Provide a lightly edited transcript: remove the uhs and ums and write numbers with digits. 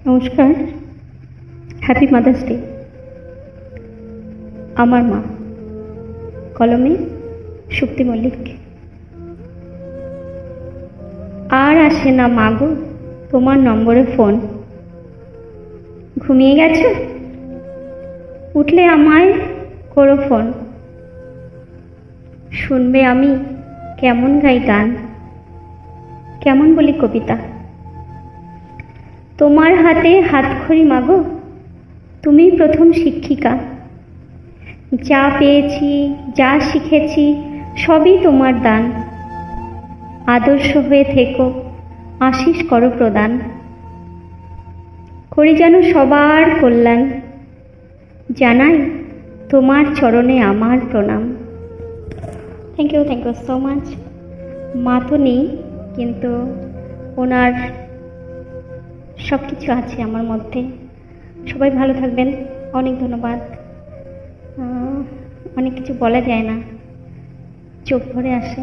নমস্কার, happy mother's day. আমার মা, কলমে শুক্তি মল্লিক। আর আসে না মাগো তোমার নম্বরে ফোন। ঘুমিয়ে গেছো? উঠলে আমায় করো ফোন। শুনবে আমি কেমন গাই গান, কেমন বলি কবিতা। তোমার হাতে হাতখড়ি মাগো, তুমি প্রথম শিক্ষিকা। যা পেয়েছি, যা শিখেছি, সবই তোমার দান। আদর্শ হয়ে থেকো, আশিস করো প্রদান। করি যেন সবার কল্যাণ, জানাই তোমার চরণে আমার প্রণাম। Thank you so much. মা তো নেই, কিন্তু ওনার সব কিছু আছে আমার মধ্যে। সবাই ভালো থাকবেন, অনেক ধন্যবাদ। অনেক কিছু বলা যায় না, চোখ ভরে আসে।